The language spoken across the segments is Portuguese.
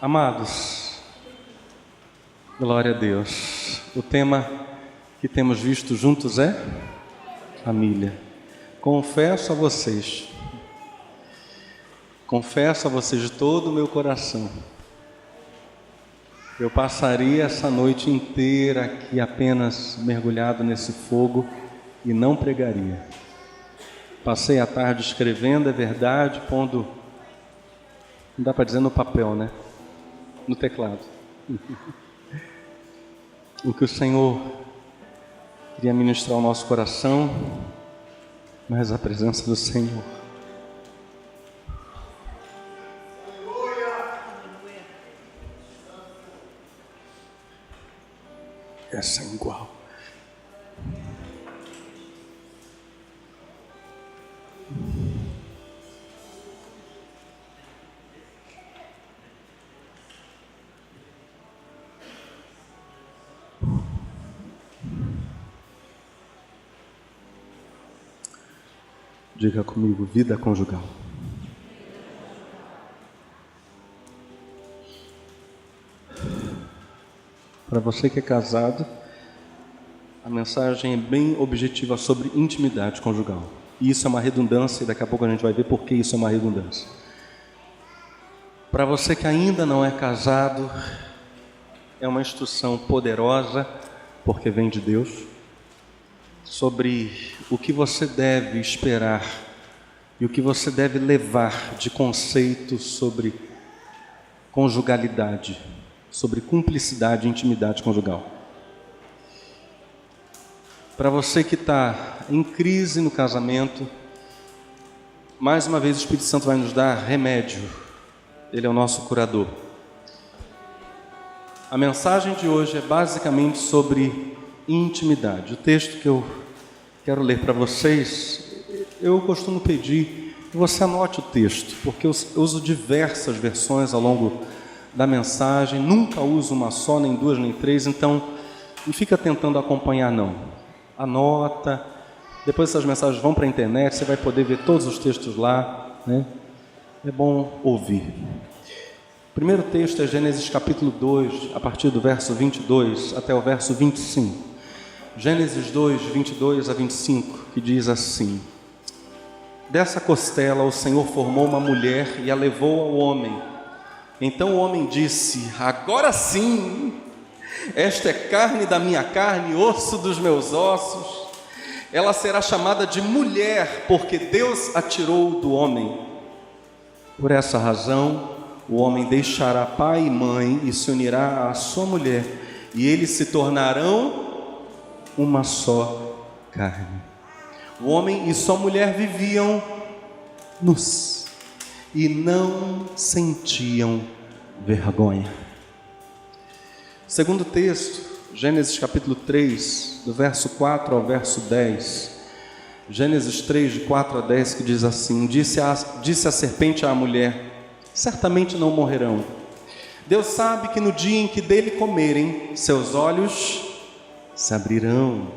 Amados, glória a Deus. O tema que temos visto juntos é família. Confesso a vocês de todo o meu coração, eu passaria essa noite inteira aqui apenas mergulhado nesse fogo e não pregaria. Passei a tarde escrevendo, é verdade, pondo, não dá para dizer no papel, né? No teclado. O que o Senhor queria ministrar ao nosso coração, mas a presença do Senhor é sem igual. Diga comigo, vida conjugal. Para você que é casado, a mensagem é bem objetiva sobre intimidade conjugal. E isso é uma redundância, e daqui a pouco a gente vai ver por que isso é uma redundância. Para você que ainda não é casado, é uma instrução poderosa, porque vem de Deus, sobre o que você deve esperar e o que você deve levar de conceito sobre conjugalidade, sobre cumplicidade e intimidade conjugal. Para você que está em crise no casamento, mais uma vez o Espírito Santo vai nos dar remédio. Ele é o nosso curador. A mensagem de hoje é basicamente sobre intimidade. O texto que eu quero ler para vocês, eu costumo pedir que você anote o texto, porque eu uso diversas versões ao longo da mensagem, nunca uso uma só, nem duas, nem três, então não fica tentando acompanhar não. Anota, depois essas mensagens vão para a internet, você vai poder ver todos os textos lá, né? É bom ouvir. O primeiro texto é Gênesis capítulo 2, a partir do verso 22 até o verso 25. Gênesis 2, 22 a 25, que diz assim: Dessa costela o Senhor formou uma mulher e a levou ao homem. Então o homem disse: Agora sim, esta é carne da minha carne, osso dos meus ossos. Ela será chamada de mulher, porque Deus a tirou do homem. Por essa razão, o homem deixará pai e mãe e se unirá à sua mulher, e eles se tornarão uma só carne. O homem e sua mulher viviam nus e não sentiam vergonha. Segundo texto, Gênesis capítulo 3, do verso 4 ao verso 10. Gênesis 3, de 4 a 10, que diz assim: Disse a serpente à mulher: Certamente não morrerão. Deus sabe que no dia em que dele comerem, seus olhos se abrirão,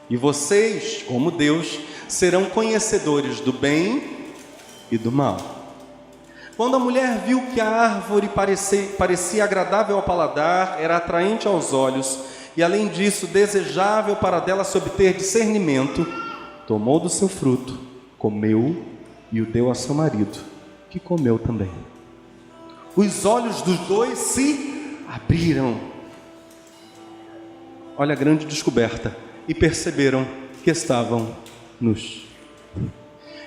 e vocês, como Deus, serão conhecedores do bem e do mal. Quando a mulher viu que a árvore parecia agradável ao paladar, era atraente aos olhos, e além disso, desejável para dela se obter discernimento, tomou do seu fruto, comeu e o deu a seu marido, que comeu também. Os olhos dos dois se abriram. Olha a grande descoberta. E perceberam que estavam nus.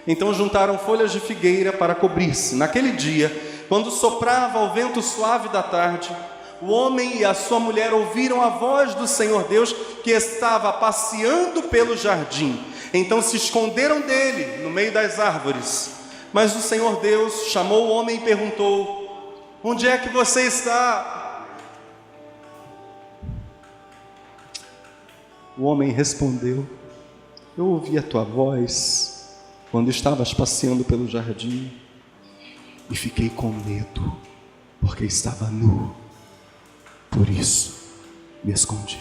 Então juntaram folhas de figueira para cobrir-se. Naquele dia, quando soprava o vento suave da tarde, o homem e a sua mulher ouviram a voz do Senhor Deus, que estava passeando pelo jardim. Então se esconderam dele no meio das árvores. Mas o Senhor Deus chamou o homem e perguntou: Onde é que você está? O homem respondeu: Eu ouvi a tua voz quando estavas passeando pelo jardim e fiquei com medo, porque estava nu. Por isso me escondi.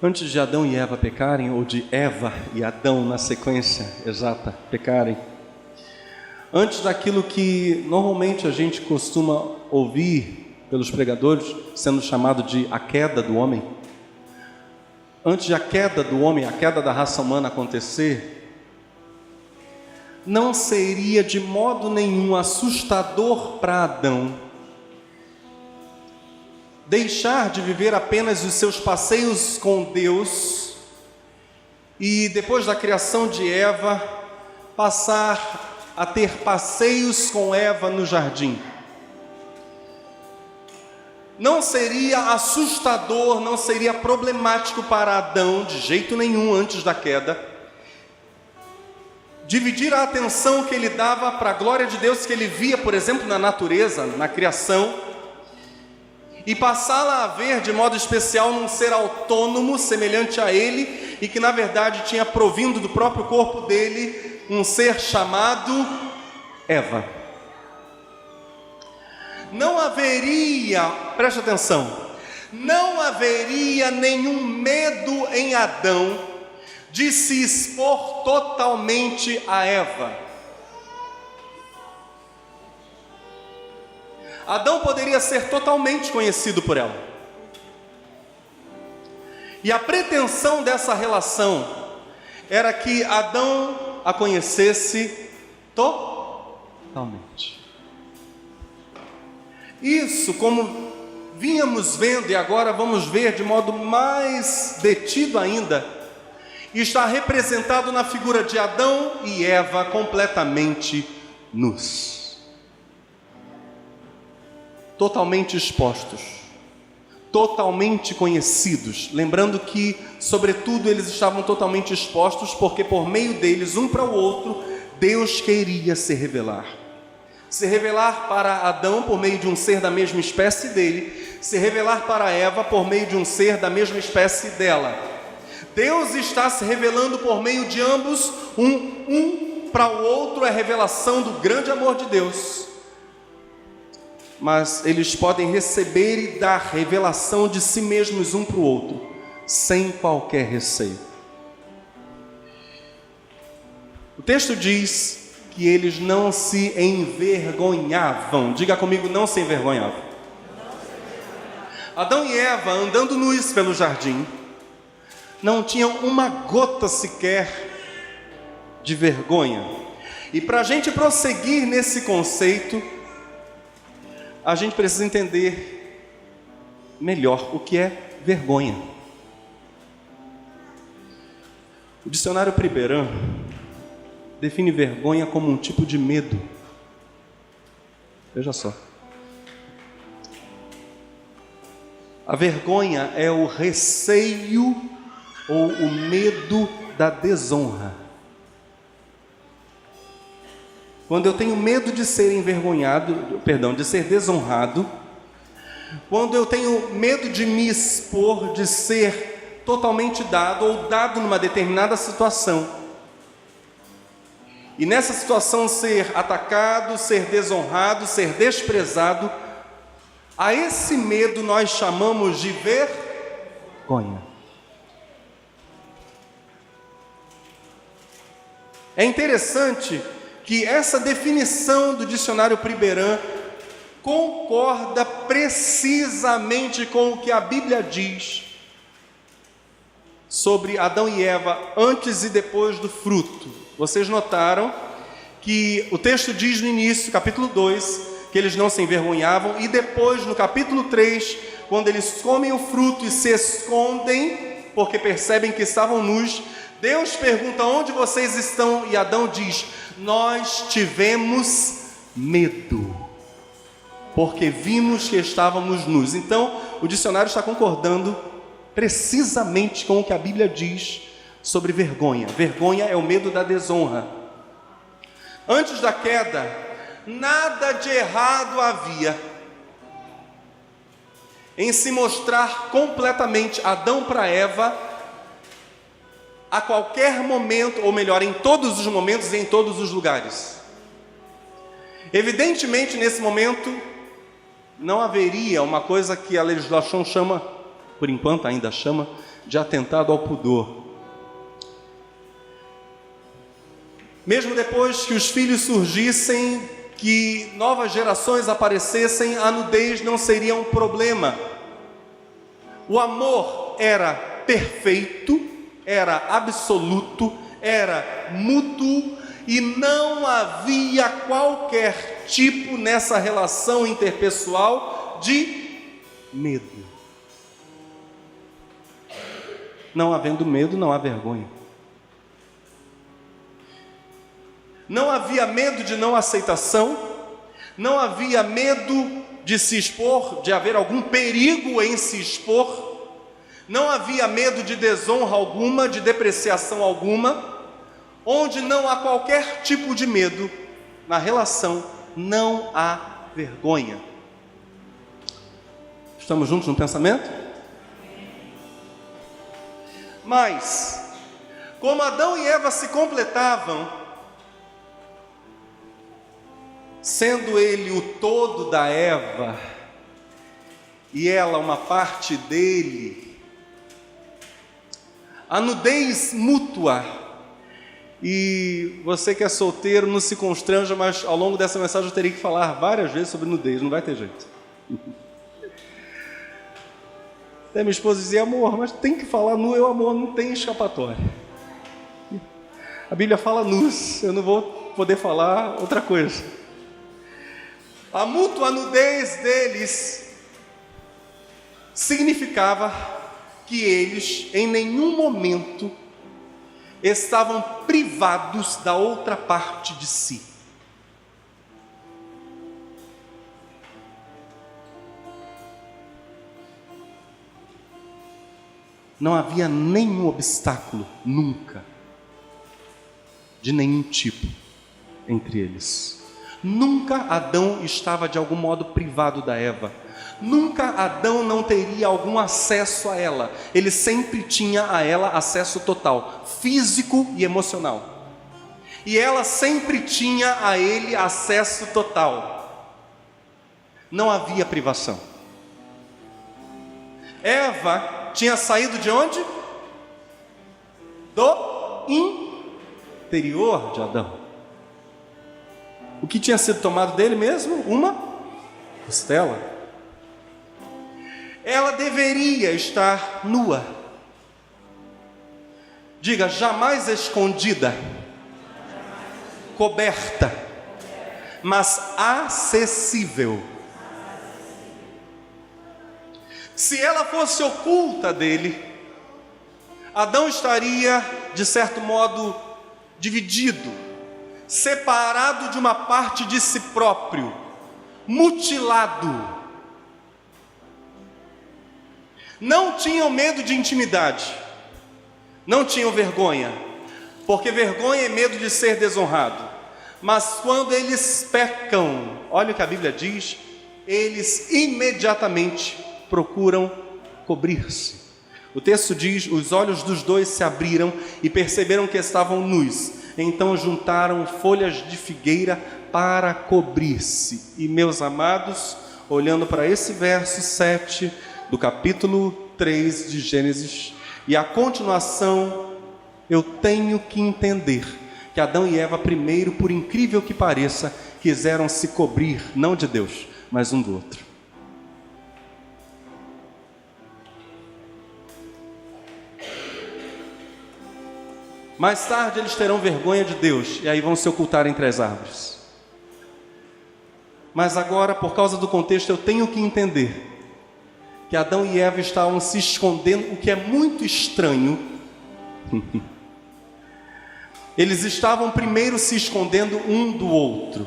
Antes de Adão e Eva pecarem, ou de Eva e Adão na sequência exata pecarem, antes daquilo que normalmente a gente costuma ouvir pelos pregadores, sendo chamado de a queda do homem, antes de a queda do homem, a queda da raça humana acontecer, não seria de modo nenhum assustador para Adão deixar de viver apenas os seus passeios com Deus e depois da criação de Eva, passar a ter passeios com Eva no jardim. Não seria assustador, não seria problemático para Adão, de jeito nenhum, antes da queda, dividir a atenção que ele dava para a glória de Deus, que ele via, por exemplo, na natureza, na criação, e passá-la a ver de modo especial num ser autônomo, semelhante a ele, e que na verdade tinha provindo do próprio corpo dele um ser chamado Eva. Não haveria, preste atenção, não haveria nenhum medo em Adão de se expor totalmente a Eva. Adão poderia ser totalmente conhecido por ela. E a pretensão dessa relação era que Adão a conhecesse totalmente. Isso, como vínhamos vendo e agora vamos ver de modo mais detido ainda, está representado na figura de Adão e Eva completamente nus. Totalmente expostos, totalmente conhecidos, lembrando que, sobretudo, eles estavam totalmente expostos porque por meio deles, um para o outro, Deus queria se revelar para Adão por meio de um ser da mesma espécie dele, se revelar para Eva por meio de um ser da mesma espécie dela. Deus está se revelando por meio de ambos, um para o outro é a revelação do grande amor de Deus. Mas eles podem receber e dar revelação de si mesmos um para o outro, sem qualquer receio. O texto diz que eles não se envergonhavam. Diga comigo, não se envergonhavam. Adão e Eva, andando nus pelo jardim, não tinham uma gota sequer de vergonha. E para a gente prosseguir nesse conceito, a gente precisa entender melhor o que é vergonha. O dicionário Priberan define vergonha como um tipo de medo. Veja só. A vergonha é o receio ou o medo da desonra. Quando eu tenho medo de ser de ser desonrado, quando eu tenho medo de me expor, de ser totalmente dado ou dado numa determinada situação, e nessa situação ser atacado, ser desonrado, ser desprezado, a esse medo nós chamamos de vergonha. É interessante que essa definição do dicionário Priberan concorda precisamente com o que a Bíblia diz sobre Adão e Eva antes e depois do fruto. Vocês notaram que o texto diz no início, capítulo 2, que eles não se envergonhavam, e depois no capítulo 3, quando eles comem o fruto e se escondem, porque percebem que estavam nus, Deus pergunta: onde vocês estão? E Adão diz: nós tivemos medo, porque vimos que estávamos nus. Então, o dicionário está concordando precisamente com o que a Bíblia diz sobre vergonha. Vergonha é o medo da desonra. Antes da queda, nada de errado havia em se mostrar completamente Adão para Eva, a qualquer momento, ou melhor, em todos os momentos e em todos os lugares. Evidentemente, nesse momento, não haveria uma coisa que a legislação chama, por enquanto ainda chama, de atentado ao pudor. Mesmo depois que os filhos surgissem, que novas gerações aparecessem, a nudez não seria um problema. O amor era perfeito, era absoluto, era mútuo e não havia qualquer tipo nessa relação interpessoal de medo. Não havendo medo, não há vergonha. Não havia medo de não aceitação, não havia medo de se expor, de haver algum perigo em se expor, não havia medo de desonra alguma, de depreciação alguma. Onde não há qualquer tipo de medo, na relação não há vergonha. Estamos juntos no pensamento? Mas, como Adão e Eva se completavam, sendo ele o todo da Eva e ela uma parte dele, a nudez mútua. E você que é solteiro não se constranja, mas ao longo dessa mensagem eu teria que falar várias vezes sobre nudez, não vai ter jeito. Até minha esposa dizia, amor, mas tem que falar nu, eu amor, não tem escapatória. A Bíblia fala nus, eu não vou poder falar outra coisa. A mútua nudez deles significava que eles em nenhum momento estavam privados da outra parte de si. Não havia nenhum obstáculo, nunca, de nenhum tipo, entre eles. Nunca Adão estava de algum modo privado da Eva. Nunca Adão não teria algum acesso a ela. Ele sempre tinha a ela acesso total, físico e emocional. E ela sempre tinha a ele acesso total. Não havia privação. Eva tinha saído de onde? Do interior de Adão. O que tinha sido tomado dele mesmo? Uma costela. Ela deveria estar nua. Diga, jamais escondida, coberta, mas acessível. Se ela fosse oculta dele, Adão estaria, de certo modo, dividido, separado de uma parte de si próprio, mutilado. Não tinham medo de intimidade, não tinham vergonha, porque vergonha é medo de ser desonrado. Mas quando eles pecam, olha o que a Bíblia diz, eles imediatamente procuram cobrir-se. O texto diz, os olhos dos dois se abriram e perceberam que estavam nus, então juntaram folhas de figueira para cobrir-se. E meus amados, olhando para esse verso 7 do capítulo 3 de Gênesis, e a continuação, eu tenho que entender que Adão e Eva primeiro, por incrível que pareça, quiseram se cobrir, não de Deus, mas um do outro. Mais tarde eles terão vergonha de Deus, e aí vão se ocultar entre as árvores. Mas agora, por causa do contexto, eu tenho que entender que Adão e Eva estavam se escondendo, o que é muito estranho. Eles estavam primeiro se escondendo um do outro.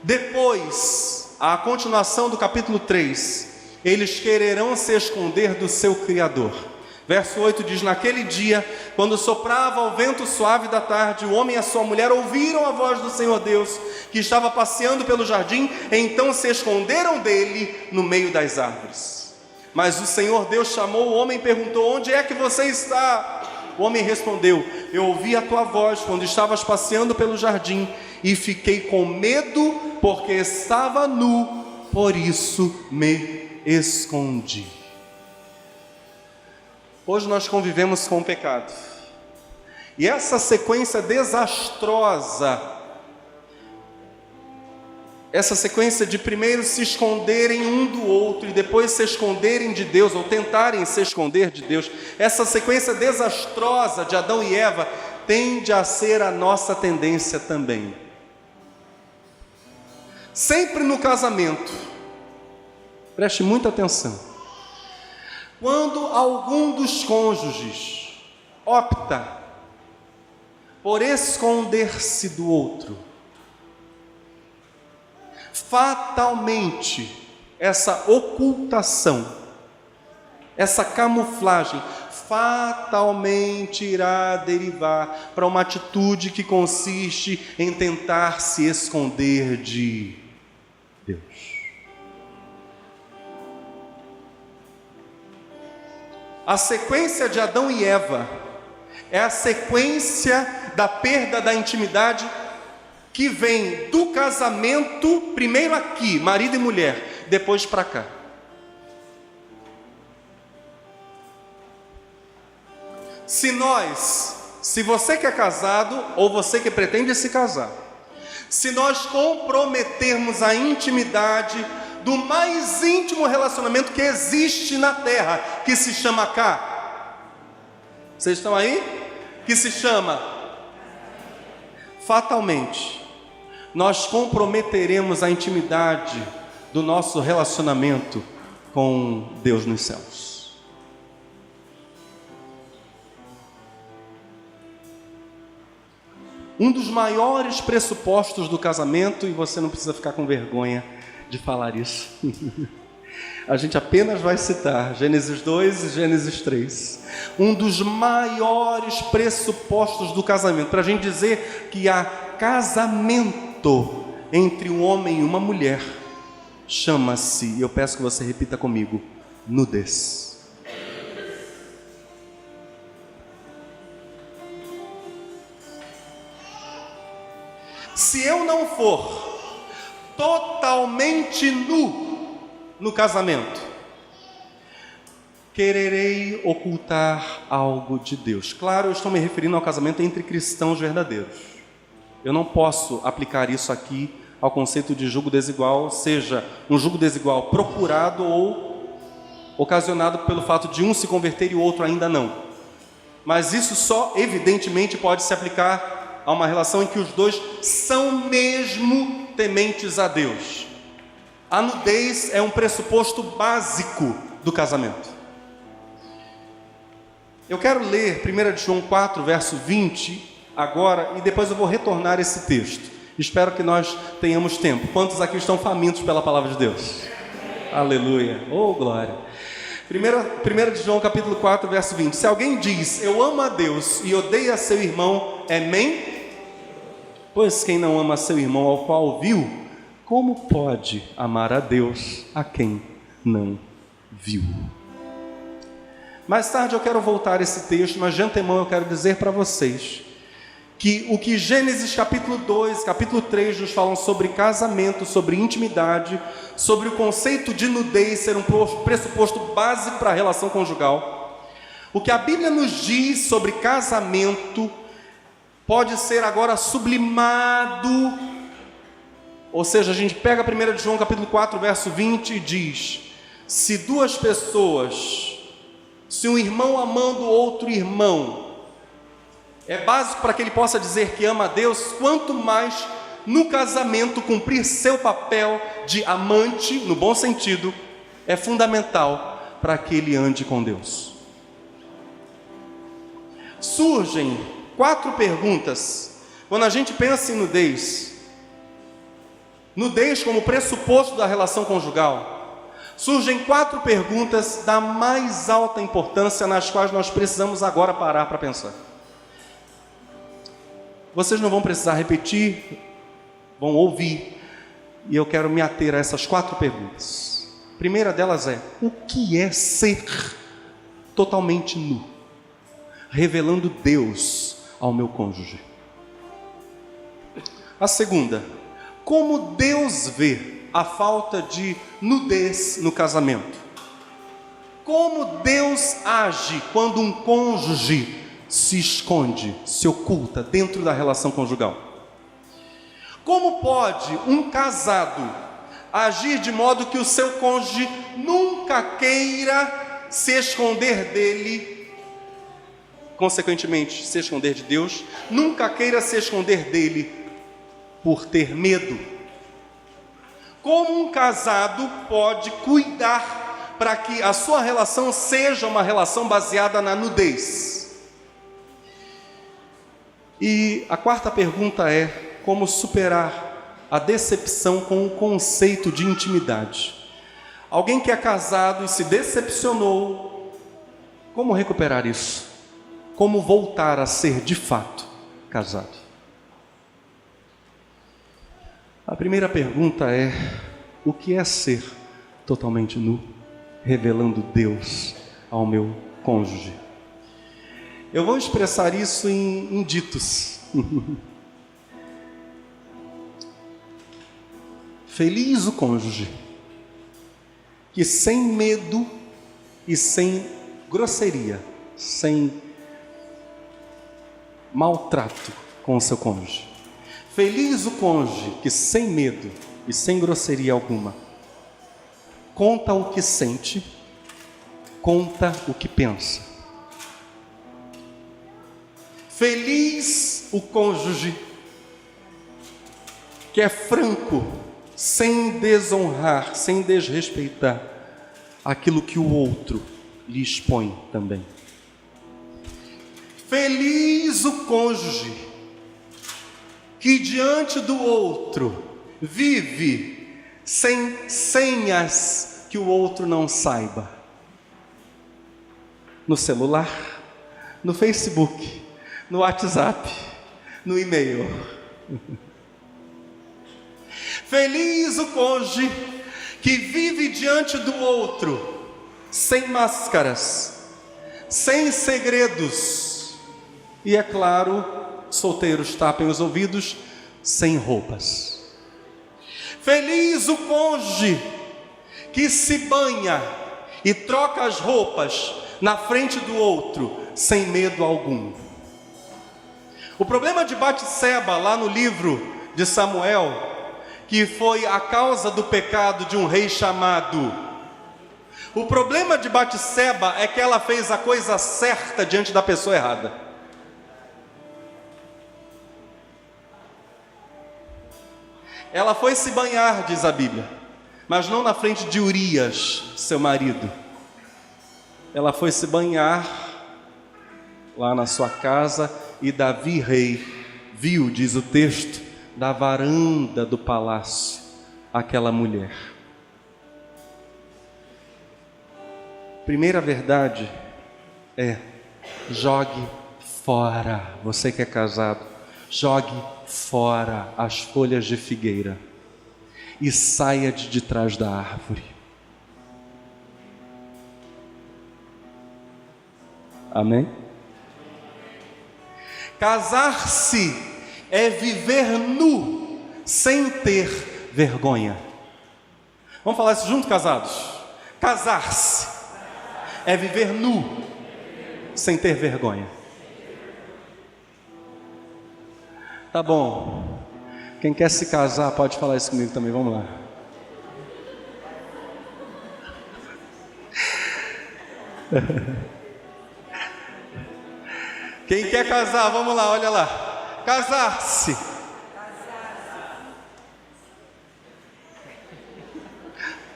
Depois, a continuação do capítulo 3, eles quererão se esconder do seu Criador. Verso 8 diz, naquele dia, quando soprava o vento suave da tarde, o homem e a sua mulher ouviram a voz do Senhor Deus, que estava passeando pelo jardim, então se esconderam dele no meio das árvores. Mas o Senhor Deus chamou o homem e perguntou, onde é que você está? O homem respondeu, eu ouvi a tua voz quando estavas passeando pelo jardim, e fiquei com medo, porque estava nu, por isso me escondi. Hoje nós convivemos com o pecado. E essa sequência desastrosa, essa sequência de primeiro se esconderem um do outro e depois se esconderem de Deus, ou tentarem se esconder de Deus, essa sequência desastrosa de Adão e Eva tende a ser a nossa tendência também. Sempre no casamento, preste muita atenção, quando algum dos cônjuges opta por esconder-se do outro, fatalmente essa ocultação, essa camuflagem, fatalmente irá derivar para uma atitude que consiste em tentar se esconder de Deus. A sequência de Adão e Eva é a sequência da perda da intimidade que vem do casamento, primeiro aqui, marido e mulher, depois para cá. Se você que é casado, ou você que pretende se casar, se nós comprometermos a intimidade do mais íntimo relacionamento que existe na terra, que se chama cá, vocês estão aí? Que se chama, fatalmente, nós comprometeremos a intimidade do nosso relacionamento com Deus nos céus. Um dos maiores pressupostos do casamento, e você não precisa ficar com vergonha de falar isso, a gente apenas vai citar Gênesis 2 e Gênesis 3. Um dos maiores pressupostos do casamento, para a gente dizer que há casamento entre um homem e uma mulher, chama-se, eu peço que você repita comigo, nudez. Se eu não for totalmente nu no casamento, quererei ocultar algo de Deus. Claro, eu estou me referindo ao casamento entre cristãos verdadeiros. Eu não posso aplicar isso aqui ao conceito de julgo desigual, seja um julgo desigual procurado ou ocasionado pelo fato de um se converter e o outro ainda não. Mas isso só evidentemente pode se aplicar a uma relação em que os dois são mesmo tementes a Deus. A nudez é um pressuposto básico do casamento. Eu quero ler 1 João 4, verso 20, agora, e depois eu vou retornar esse texto. Espero que nós tenhamos tempo. Quantos aqui estão famintos pela palavra de Deus? Aleluia, oh glória. 1 João capítulo 4, verso 20. Se alguém diz, eu amo a Deus e odeia seu irmão, é men? Pois quem não ama seu irmão ao qual viu, como pode amar a Deus a quem não viu? Mais tarde eu quero voltar a esse texto, mas de antemão eu quero dizer para vocês que o que Gênesis capítulo 2, capítulo 3 nos falam sobre casamento, sobre intimidade, sobre o conceito de nudez ser um pressuposto básico para a relação conjugal, o que a Bíblia nos diz sobre casamento pode ser agora sublimado, ou seja, a gente pega 1 João capítulo 4, verso 20 e diz, se duas pessoas, se um irmão amando outro irmão, é básico para que ele possa dizer que ama a Deus, quanto mais no casamento cumprir seu papel de amante, no bom sentido, é fundamental para que ele ande com Deus. Surgem 4 perguntas quando a gente pensa em nudez. Nudez como pressuposto da relação conjugal. Surgem 4 perguntas da mais alta importância nas quais nós precisamos agora parar para pensar. Vocês não vão precisar repetir, vão ouvir, e eu quero me ater a essas 4 perguntas. A primeira delas é, o que é ser totalmente nu? Revelando Deus ao meu cônjuge. A segunda, como Deus vê a falta de nudez no casamento? Como Deus age quando um cônjuge se esconde, se oculta dentro da relação conjugal? Como pode um casado agir de modo que o seu cônjuge nunca queira se esconder dele, consequentemente se esconder de Deus, nunca queira se esconder dele por ter medo? Como um casado pode cuidar para que a sua relação seja uma relação baseada na nudez? E a quarta pergunta é: como superar a decepção com o conceito de intimidade? Alguém que é casado e se decepcionou, como recuperar isso? Como voltar a ser de fato casado? A primeira pergunta é: o que é ser totalmente nu, revelando Deus ao meu cônjuge? Eu vou expressar isso em ditos. Feliz o cônjuge que sem medo e sem grosseria, sem maltrato com o seu cônjuge. Feliz o cônjuge que sem medo e sem grosseria alguma conta o que sente, conta o que pensa. Feliz o cônjuge que é franco, sem desonrar, sem desrespeitar aquilo que o outro lhe expõe também. Feliz o cônjuge que diante do outro vive sem senhas que o outro não saiba. No celular, no Facebook, no WhatsApp, no e-mail. Feliz o cônjuge que vive diante do outro sem máscaras, sem segredos. E é claro, solteiros tapem os ouvidos, sem roupas. Feliz o cônjuge que se banha e troca as roupas na frente do outro sem medo algum. O problema de Batseba, lá no livro de Samuel, que foi a causa do pecado de um rei chamado. O problema de Batseba é que ela fez a coisa certa diante da pessoa errada. Ela foi se banhar, diz a Bíblia, mas não na frente de Urias, seu marido. Ela foi se banhar lá na sua casa e Davi, rei, viu, diz o texto, da varanda do palácio, aquela mulher. Primeira verdade é: jogue fora, você que é casado, jogue fora as folhas de figueira e saia de trás da árvore. Amém? Casar-se é viver nu, sem ter vergonha. Vamos falar isso junto, casados? Casar-se é viver nu, sem ter vergonha. Tá bom. Quem quer se casar pode falar isso comigo também, vamos lá. Quem quer casar, vamos lá, olha lá. Casar-se.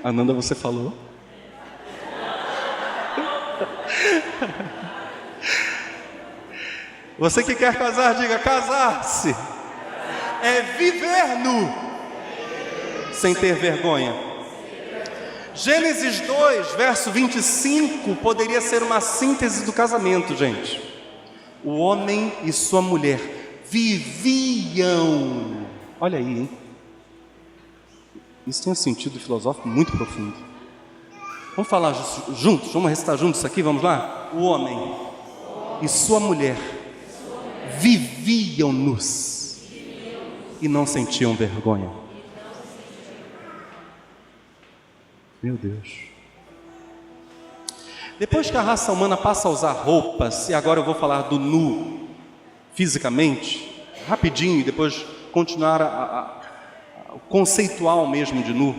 Ananda, você falou? Você que quer casar, diga: casar-se é viver nu, sem ter vergonha. Gênesis 2, verso 25, poderia ser uma síntese do casamento, gente. O homem e sua mulher viviam. Olha aí, hein? Isso tem um sentido filosófico muito profundo. Vamos falar juntos? Vamos recitar juntos isso aqui? Vamos lá? O homem e sua mulher viviam nus e não sentiam vergonha. Meu Deus. Depois que a raça humana passa a usar roupas, e agora eu vou falar do nu fisicamente, rapidinho, e depois continuar o conceitual mesmo de nu.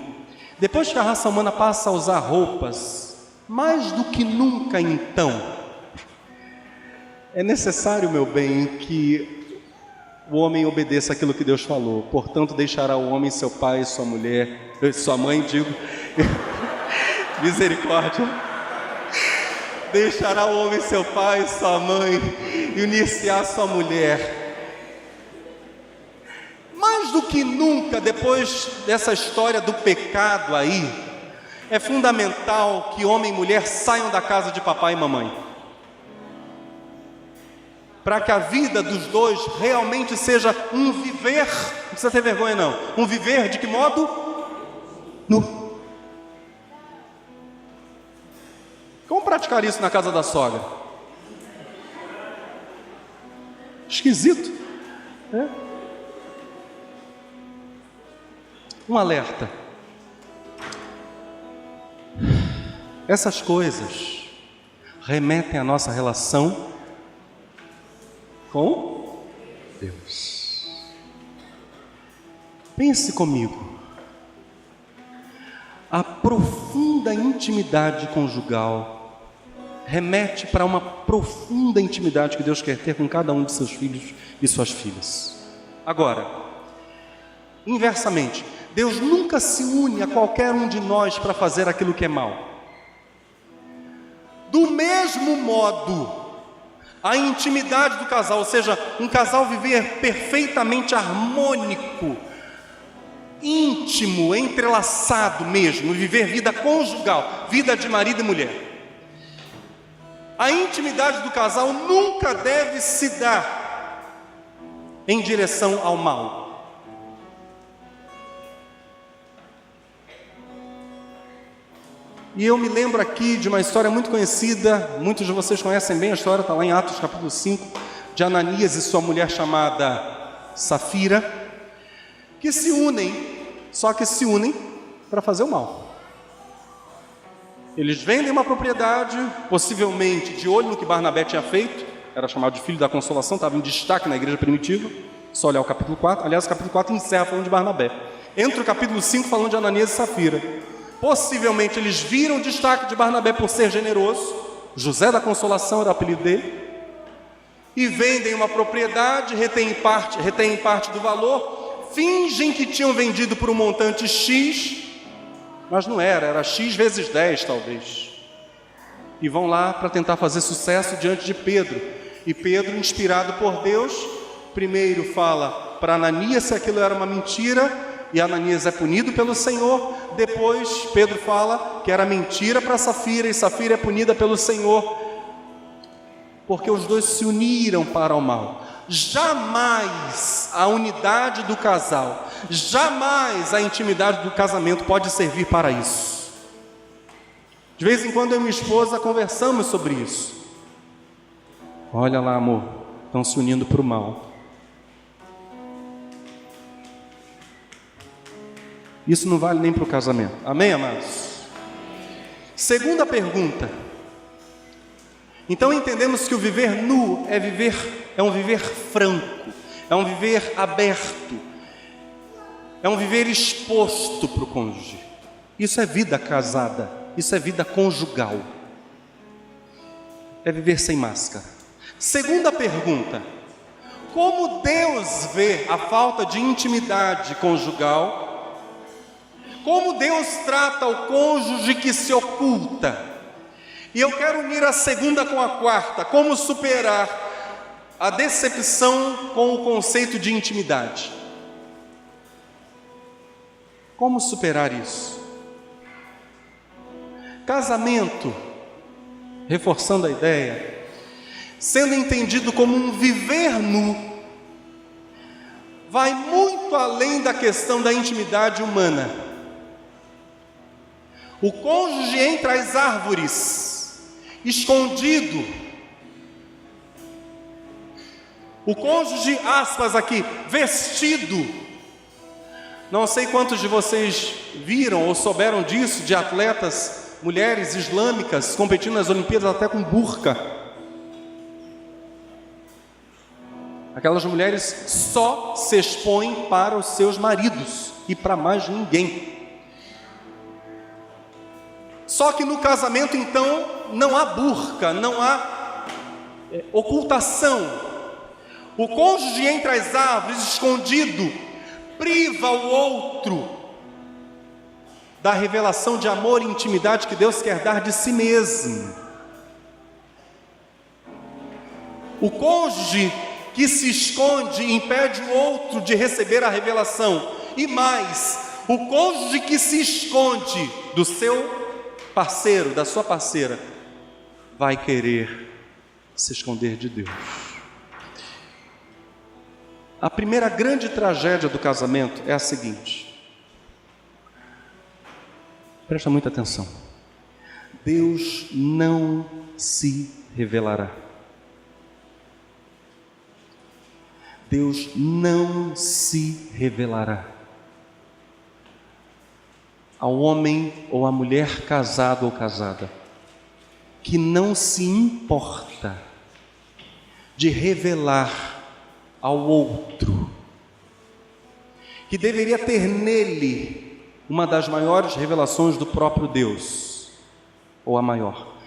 Depois que a raça humana passa a usar roupas, mais do que nunca então, é necessário, meu bem, que o homem obedeça aquilo que Deus falou. Portanto, deixará o homem seu pai e sua mulher, sua mãe, digo, misericórdia. Deixará o homem seu pai e sua mãe e unir-se à sua mulher. Mais do que nunca, depois dessa história do pecado aí, é fundamental que homem e mulher saiam da casa de papai e mamãe, para que a vida dos dois realmente seja um viver, não precisa ter vergonha não, um viver de que modo? Nu. Como praticar isso na casa da sogra? Esquisito, né? Um alerta. Essas coisas remetem à nossa relação com Deus. Pense comigo. A profunda intimidade conjugal remete para uma profunda intimidade que Deus quer ter com cada um de seus filhos e suas filhas. Agora, inversamente, Deus nunca se une a qualquer um de nós para fazer aquilo que é mal. Do mesmo modo, a intimidade do casal, ou seja, um casal viver perfeitamente harmônico, íntimo, entrelaçado mesmo, viver vida conjugal, vida de marido e mulher. A intimidade do casal nunca deve se dar em direção ao mal. E eu me lembro aqui de uma história muito conhecida, muitos de vocês conhecem bem a história, está lá em Atos capítulo 5, de Ananias e sua mulher chamada Safira, que se unem, só que se unem para fazer o mal. Eles vendem uma propriedade, possivelmente de olho no que Barnabé tinha feito, era chamado de filho da consolação, estava em destaque na igreja primitiva, só olhar o capítulo 4, aliás o capítulo 4 encerra falando de Barnabé. Entra o capítulo 5 falando de Ananias e Safira. Possivelmente eles viram o destaque de Barnabé por ser generoso, José da Consolação era o apelido dele, e vendem uma propriedade, retêm parte do valor, fingem que tinham vendido por um montante X, mas não era X vezes 10 talvez, e vão lá para tentar fazer sucesso diante de Pedro, e Pedro, inspirado por Deus, primeiro fala para Ananias se aquilo era uma mentira, e Ananias é punido pelo Senhor. Depois Pedro fala que era mentira para Safira, e Safira é punida pelo Senhor, porque os dois se uniram para o mal. Jamais a unidade do casal, jamais a intimidade do casamento pode servir para isso. De vez em quando eu e minha esposa conversamos sobre isso. Olha lá, amor, estão se unindo para o mal. Isso não vale nem para o casamento. Amém, amados? Segunda pergunta. Então entendemos que o viver nu é um viver franco, é um viver aberto, é um viver exposto para o cônjuge. Isso é vida casada, isso é vida conjugal. É viver sem máscara. Segunda pergunta. Como Deus vê a falta de intimidade conjugal? Como Deus trata o cônjuge que se oculta? E eu quero unir a segunda com a quarta. Como superar a decepção com o conceito de intimidade? Como superar isso? Casamento, reforçando a ideia, sendo entendido como um viver nu, vai muito além da questão da intimidade humana. O cônjuge entre as árvores, escondido. O cônjuge, aspas aqui, vestido. Não sei quantos de vocês viram ou souberam disso, de atletas mulheres islâmicas competindo nas Olimpíadas até com burca. Aquelas mulheres só se expõem para os seus maridos e para mais ninguém. Só que no casamento, então, não há burca, não há ocultação. O cônjuge entre as árvores, escondido, priva o outro da revelação de amor e intimidade que Deus quer dar de si mesmo. O cônjuge que se esconde impede o outro de receber a revelação. E mais, o cônjuge que se esconde do seu parceiro, da sua parceira, vai querer se esconder de Deus. A primeira grande tragédia do casamento é a seguinte: presta muita atenção. Deus não se revelará. Deus não se revelará ao homem ou à mulher casado ou casada que não se importa de revelar ao outro, que deveria ter nele uma das maiores revelações do próprio Deus, ou a maior.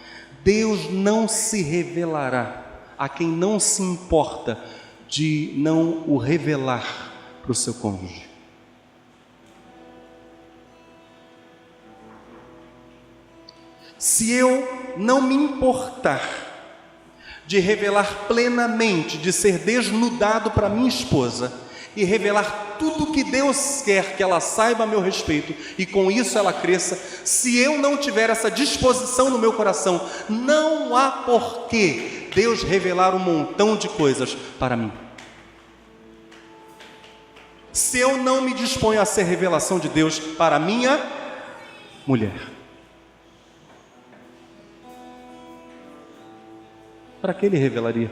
Deus não se revelará a quem não se importa de não o revelar para o seu cônjuge. Se eu não me importar de revelar plenamente, de ser desnudado para minha esposa e revelar tudo o que Deus quer que ela saiba a meu respeito e com isso ela cresça, se eu não tiver essa disposição no meu coração, não há porquê Deus revelar um montão de coisas para mim. Se eu não me disponho a ser revelação de Deus para minha mulher, para que Ele revelaria?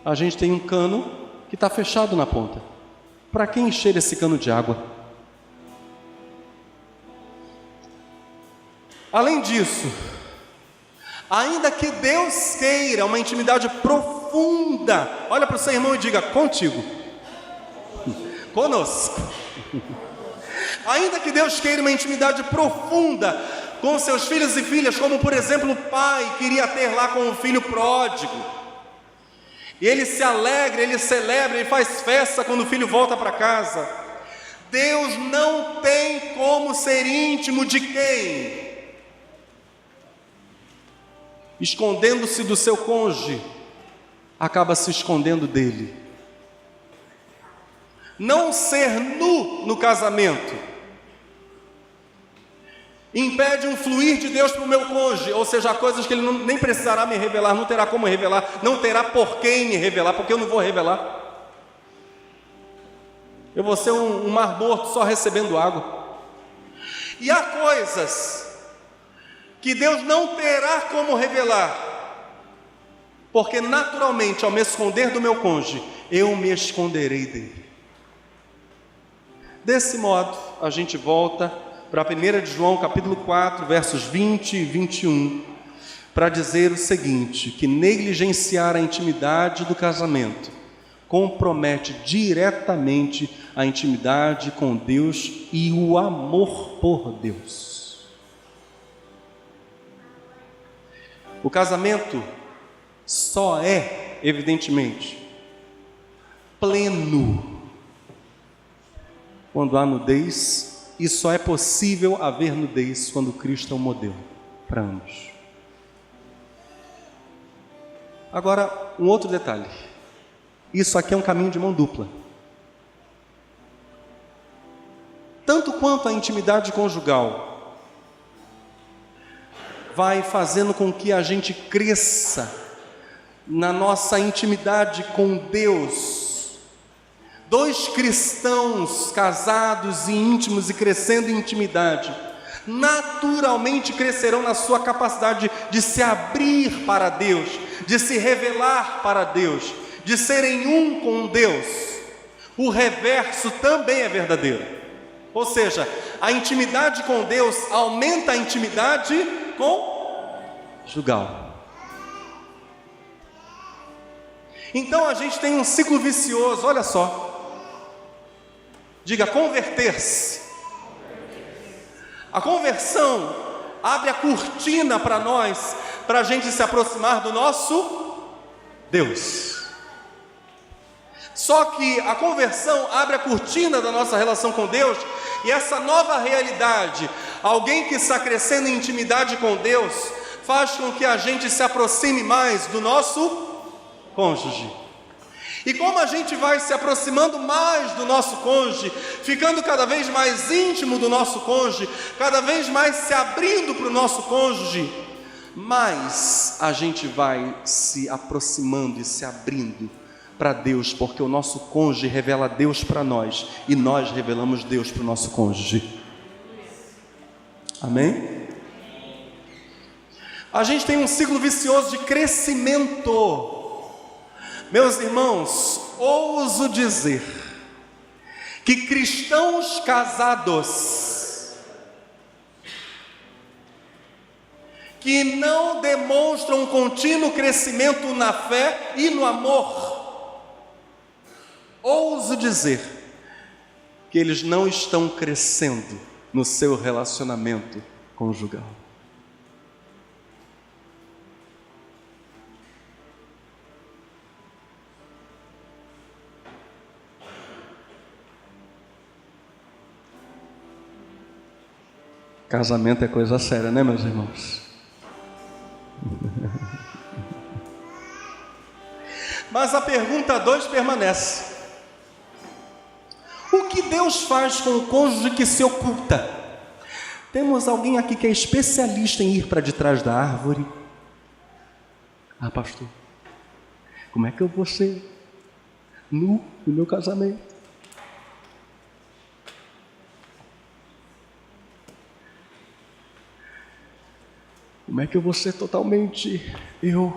A gente tem um cano que está fechado na ponta. Para que encher esse cano de água? Além disso, ainda que Deus queira uma intimidade profunda, olha para o seu irmão e diga: contigo, conosco. Ainda que Deus queira uma intimidade profunda com seus filhos e filhas, como por exemplo o pai queria ter lá com o filho pródigo, e ele se alegra, ele celebra, ele faz festa quando o filho volta para casa. Deus não tem como ser íntimo de quem? Escondendo-se do seu cônjuge, acaba se escondendo dele. Não ser nu no casamento impede um fluir de Deus para o meu cônjuge, ou seja, coisas que ele nem precisará me revelar, não terá como revelar, não terá por quem me revelar, porque eu não vou revelar. Eu vou ser um mar morto só recebendo água. E há coisas que Deus não terá como revelar, porque naturalmente, ao me esconder do meu cônjuge, eu me esconderei dele. Desse modo, a gente volta para 1 de João capítulo 4, versos 20 e 21, para dizer o seguinte, que negligenciar a intimidade do casamento compromete diretamente a intimidade com Deus e o amor por Deus. O casamento só é, evidentemente, pleno quando há nudez. E só é possível haver nudez quando Cristo é o modelo para ambos. Agora, um outro detalhe. Isso aqui é um caminho de mão dupla. Tanto quanto a intimidade conjugal vai fazendo com que a gente cresça na nossa intimidade com Deus. Dois cristãos casados e íntimos e crescendo em intimidade, naturalmente crescerão na sua capacidade de se abrir para Deus, de se revelar para Deus, de serem um com Deus. O reverso também é verdadeiro. Ou seja, A intimidade com Deus aumenta a intimidade conjugal. Então a gente tem um ciclo vicioso, olha só. Diga, converter-se. A conversão abre a cortina para nós, para a gente se aproximar do nosso Deus. Só que a conversão abre a cortina da nossa relação com Deus, e essa nova realidade, alguém que está crescendo em intimidade com Deus, faz com que a gente se aproxime mais do nosso cônjuge. E como a gente vai se aproximando mais do nosso cônjuge, ficando cada vez mais íntimo do nosso cônjuge, cada vez mais se abrindo para o nosso cônjuge, mais a gente vai se aproximando e se abrindo para Deus, porque o nosso cônjuge revela Deus para nós e nós revelamos Deus para o nosso cônjuge. Amém? A gente tem um ciclo vicioso de crescimento. Meus irmãos, ouso dizer que cristãos casados que não demonstram um contínuo crescimento na fé e no amor, ouso dizer que eles não estão crescendo no seu relacionamento conjugal. Casamento é coisa séria, né, meus irmãos? Mas a pergunta 2 permanece. O que Deus faz com o cônjuge que se oculta? Temos alguém aqui que é especialista em ir para detrás da árvore. Ah, pastor, como é que eu vou ser nu no meu casamento? Como é que eu vou ser totalmente eu?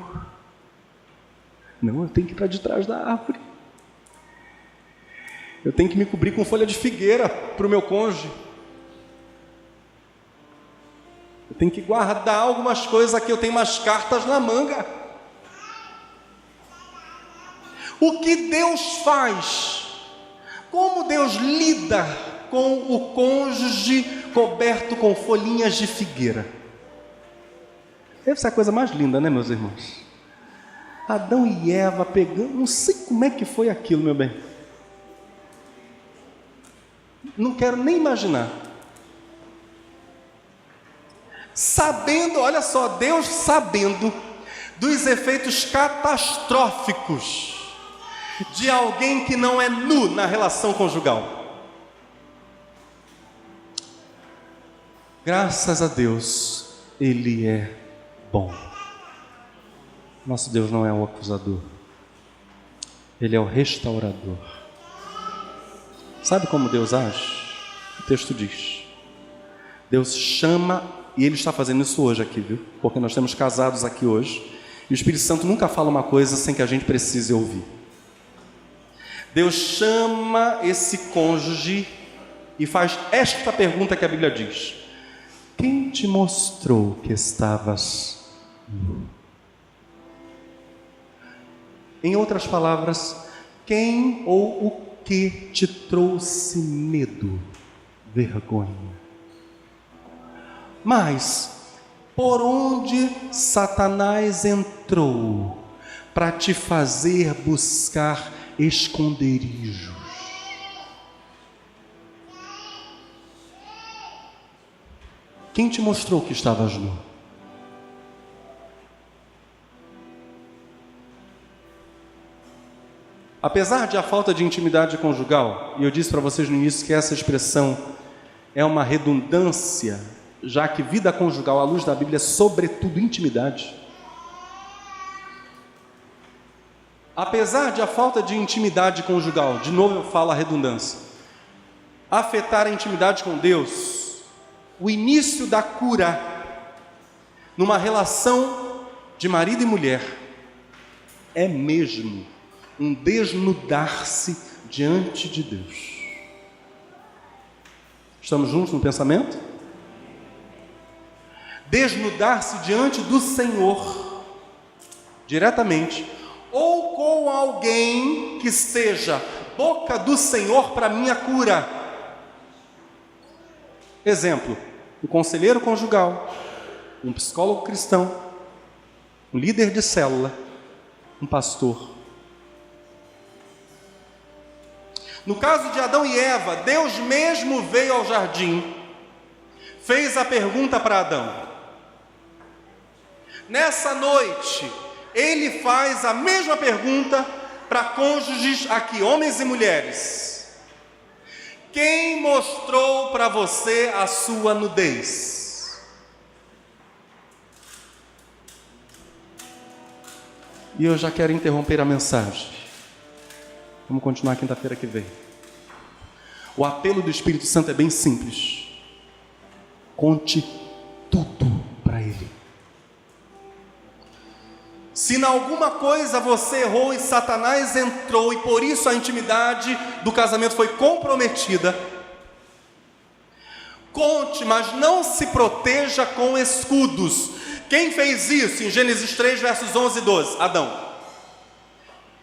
Não, eu tenho que ir para detrás da árvore. Eu tenho que me cobrir com folha de figueira para o meu cônjuge. Eu tenho que guardar algumas coisas aqui, eu tenho umas cartas na manga. O que Deus faz? Como Deus lida com o cônjuge coberto com folhinhas de figueira? Deve ser a coisa mais linda, né, meus irmãos? Adão e Eva pegando, não sei como é que foi aquilo, meu bem. Não quero nem imaginar. Sabendo, olha só, Deus sabendo dos efeitos catastróficos de alguém que não é nu na relação conjugal. Graças a Deus, Ele é bom. Nosso Deus não é o acusador, Ele é o restaurador. Sabe como Deus age? O texto diz: Deus chama, e Ele está fazendo isso hoje aqui, viu? Porque nós temos casados aqui hoje, e o Espírito Santo nunca fala uma coisa sem que a gente precise ouvir. Deus chama esse cônjuge e faz esta pergunta que a Bíblia diz: quem te mostrou que estavas nu? Em outras palavras, quem ou o que te trouxe medo, vergonha? Mas por onde Satanás entrou para te fazer buscar esconderijos? Quem te mostrou que estavas nu? Apesar de a falta de intimidade conjugal, e eu disse para vocês no início que essa expressão é uma redundância, já que vida conjugal, à luz da Bíblia, é sobretudo intimidade. Apesar de a falta de intimidade conjugal, de novo eu falo a redundância, afetar a intimidade com Deus, o início da cura numa relação de marido e mulher é mesmo um desnudar-se diante de Deus. Estamos juntos no pensamento? Desnudar-se diante do Senhor, diretamente, ou com alguém que seja boca do Senhor para minha cura. Exemplo, um conselheiro conjugal, um psicólogo cristão, um líder de célula, um pastor. No caso de Adão e Eva, Deus mesmo veio ao jardim, fez a pergunta para Adão. Nessa noite, ele faz a mesma pergunta para cônjuges aqui, homens e mulheres. Quem mostrou para você a sua nudez? E eu já quero interromper a mensagem. Vamos continuar quinta-feira que vem. O apelo do Espírito Santo é bem simples. Conte tudo para Ele. Se em alguma coisa você errou e Satanás entrou e por isso a intimidade do casamento foi comprometida, conte, mas não se proteja com escudos. Quem fez isso? Em Gênesis 3, versos 11 e 12, Adão.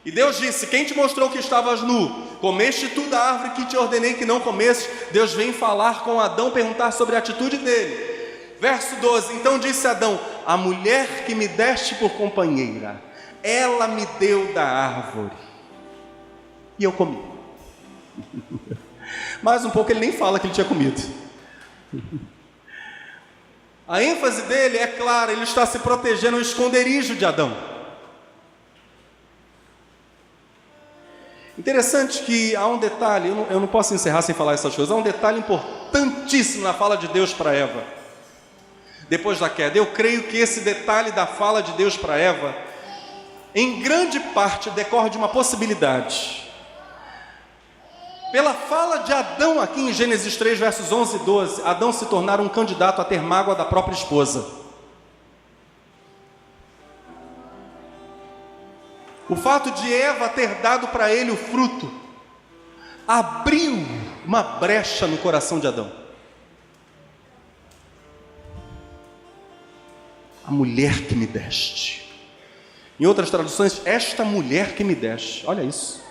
E Deus disse: quem te mostrou que estavas nu? Comeste tu da árvore que te ordenei que não comestes? Deus vem falar com Adão, perguntar sobre a atitude dele. Verso 12, então disse Adão: a mulher que me deste por companheira, ela me deu da árvore, e eu comi. Mais um pouco ele nem fala que ele tinha comido. A ênfase dele é clara, ele está se protegendo no esconderijo de Adão. Interessante que há um detalhe, eu não posso encerrar sem falar essas coisas, há um detalhe importantíssimo na fala de Deus para Eva, depois da queda. Eu creio que esse detalhe da fala de Deus para Eva, em grande parte decorre de uma possibilidade. Pela fala de Adão aqui em Gênesis 3, versos 11 e 12, Adão se tornara um candidato a ter mágoa da própria esposa. O fato de Eva ter dado para ele o fruto abriu uma brecha no coração de Adão. A mulher que me deste. Em outras traduções, esta mulher que me deste. Olha isso.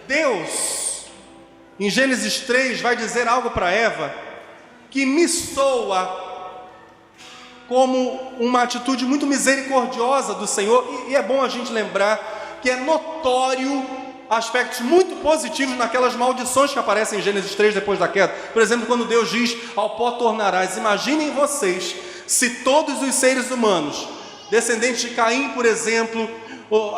Deus, em Gênesis 3, vai dizer algo para Eva que me soa como uma atitude muito misericordiosa do Senhor, e é bom a gente lembrar que é notório aspectos muito positivos naquelas maldições que aparecem em Gênesis 3 depois da queda. Por exemplo, quando Deus diz: ao pó tornarás. Imaginem vocês, se todos os seres humanos, descendentes de Caim, por exemplo,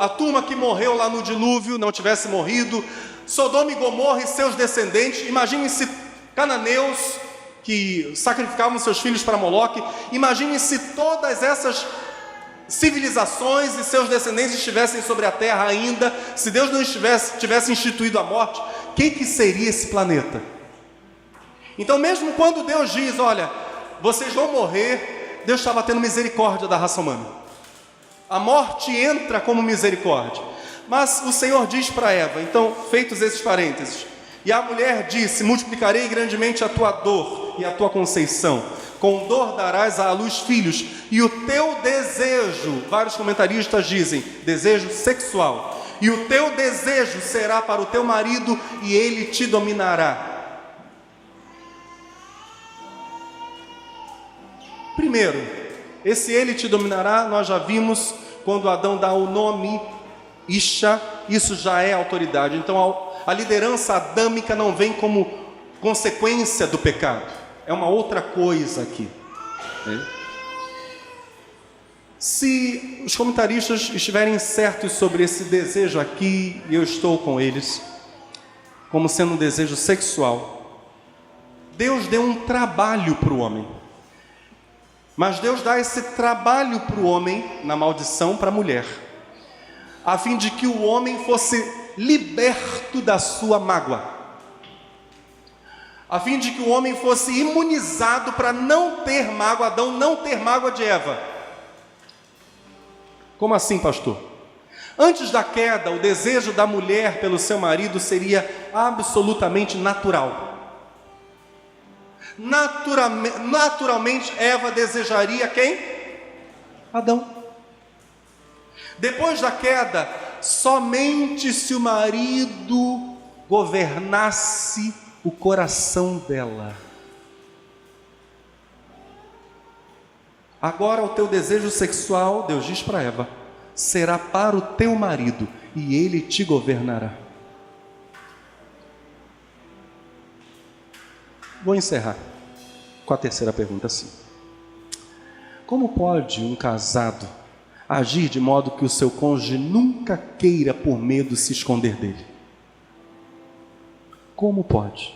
a turma que morreu lá no dilúvio não tivesse morrido, Sodoma e Gomorra e seus descendentes, imaginem se cananeus que sacrificavam seus filhos para Moloque, imaginem se todas essas civilizações e seus descendentes estivessem sobre a terra ainda, se Deus não tivesse instituído a morte, quem que seria esse planeta? Então mesmo quando Deus diz: olha, vocês vão morrer, Deus estava tendo misericórdia da raça humana. A morte entra como misericórdia. Mas o Senhor diz para Eva, então, feitos esses parênteses, e a mulher disse: multiplicarei grandemente a tua dor e a tua conceição, com dor darás à luz filhos, e o teu desejo, vários comentaristas dizem, desejo sexual, e o teu desejo será para o teu marido, e ele te dominará. Primeiro, esse ele te dominará, nós já vimos quando Adão dá o nome Isha, isso já é autoridade. Então a liderança adâmica não vem como consequência do pecado, é uma outra coisa aqui. Se os comentaristas estiverem certos sobre esse desejo aqui, e eu estou com eles, como sendo um desejo sexual, Deus deu um trabalho para o homem. Mas Deus dá esse trabalho para o homem, na maldição, para a mulher, a fim de que o homem fosse liberto da sua mágoa, a fim de que o homem fosse imunizado para não ter mágoa, Adão não ter mágoa de Eva. Como assim, pastor? Antes da queda, o desejo da mulher pelo seu marido seria absolutamente natural. naturalmente Eva desejaria quem? Adão. Depois da queda, somente se o marido governasse o coração dela. Agora o teu desejo sexual, Deus diz para Eva, será para o teu marido e ele te governará. Vou encerrar com a terceira pergunta assim. Como pode um casado agir de modo que o seu cônjuge nunca queira por medo se esconder dele? Como pode?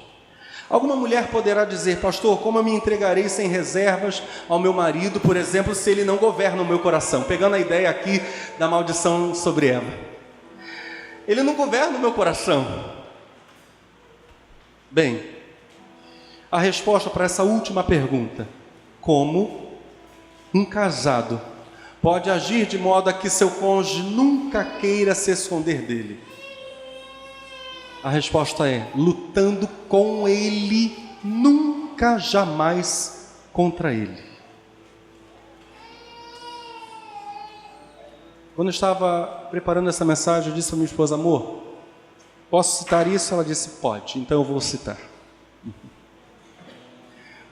Alguma mulher poderá dizer, pastor, como eu me entregarei sem reservas ao meu marido, por exemplo, se ele não governa o meu coração? Pegando a ideia aqui da maldição sobre Eva. Ele não governa o meu coração. Bem, a resposta para essa última pergunta, como um casado pode agir de modo a que seu cônjuge nunca queira se esconder dele? A resposta é, lutando com ele, nunca, jamais contra ele. Quando eu estava preparando essa mensagem, eu disse à minha esposa, amor, posso citar isso? Ela disse, pode, então eu vou citar.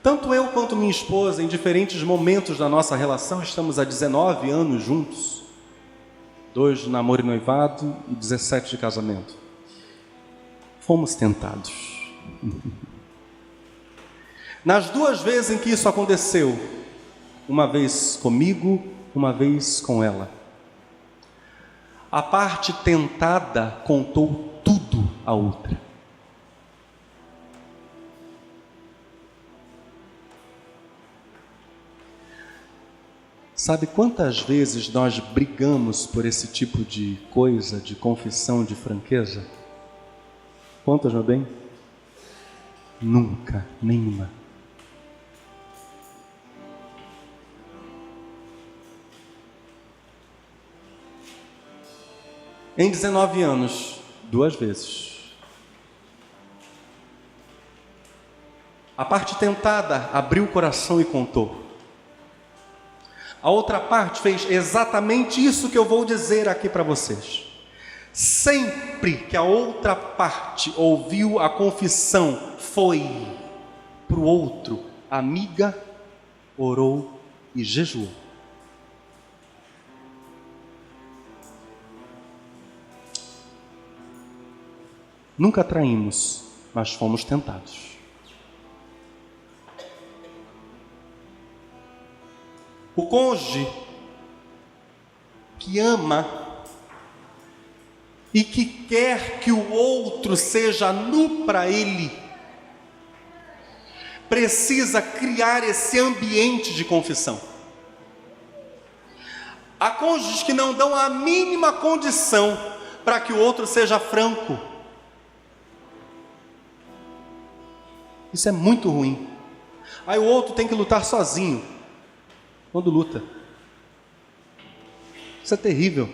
Tanto eu quanto minha esposa, em diferentes momentos da nossa relação, estamos há 19 anos juntos, 2 de namoro e noivado e 17 de casamento. Fomos tentados. Nas 2 vezes em que isso aconteceu, uma vez comigo, uma vez com ela, a parte tentada contou tudo à outra. Sabe quantas vezes nós brigamos por esse tipo de coisa, de confissão, de franqueza? Quantas, meu bem? Nunca, nenhuma. Em 19 anos, 2 vezes. A parte tentada abriu o coração e contou. A outra parte fez exatamente isso que eu vou dizer aqui para vocês. Sempre que a outra parte ouviu a confissão, foi para o outro, amiga, orou e jejuou. Nunca traímos, mas fomos tentados. O cônjuge que ama e que quer que o outro seja nu para ele, precisa criar esse ambiente de confissão. Há cônjuges que não dão a mínima condição para que o outro seja franco. Isso é muito ruim. Aí o outro tem que lutar sozinho, quando luta. Isso é terrível.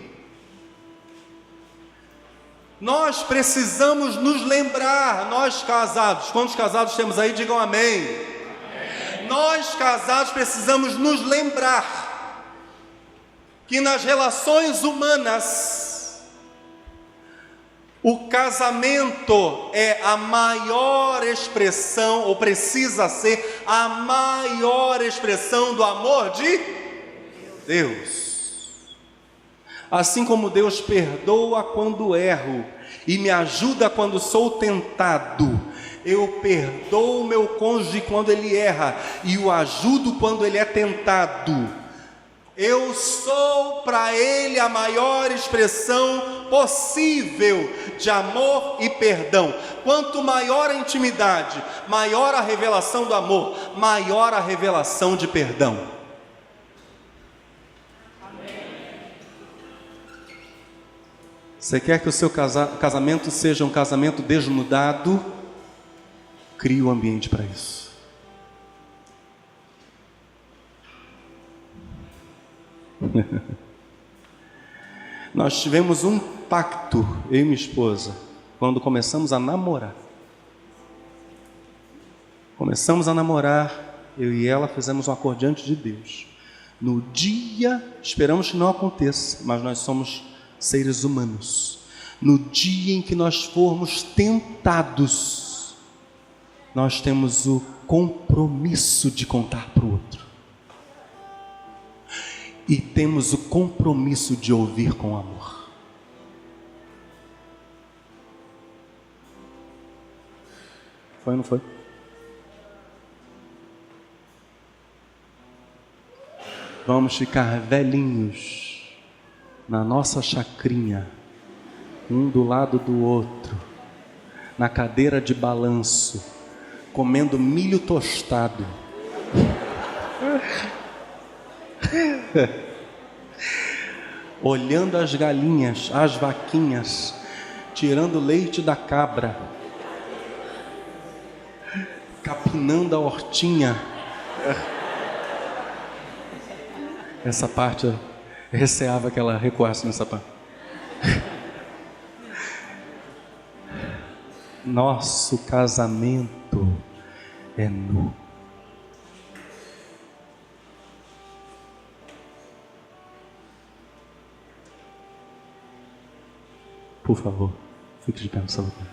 Nós precisamos nos lembrar, nós casados, quantos casados temos aí? Digam amém. Amém. Nós casados precisamos nos lembrar que nas relações humanas, o casamento é a maior expressão, ou precisa ser a maior expressão do amor de Deus. Assim como Deus perdoa quando erro e me ajuda quando sou tentado, eu perdoo o meu cônjuge quando ele erra e o ajudo quando ele é tentado. Eu sou para ele a maior expressão possível de amor e perdão. Quanto maior a intimidade, maior a revelação do amor, maior a revelação de perdão. Você quer que o seu casamento seja um casamento desnudado? Crie o ambiente para isso. Nós tivemos um pacto, eu e minha esposa, quando começamos a namorar. Começamos a namorar, eu e ela fizemos um acordo diante de Deus. No dia, esperamos que não aconteça, mas nós somos seres humanos. No dia em que nós formos tentados, nós temos o compromisso de contar para o outro. E temos o compromisso de ouvir com amor. Foi ou não foi? Vamos ficar velhinhos na nossa chacrinha, um do lado do outro, na cadeira de balanço, comendo milho tostado. Olhando as galinhas, as vaquinhas, tirando leite da cabra, capinando a hortinha. Essa parte eu receava que ela recuasse nessa parte. Nosso casamento é nu. Por favor, fique de pé no seu lugar.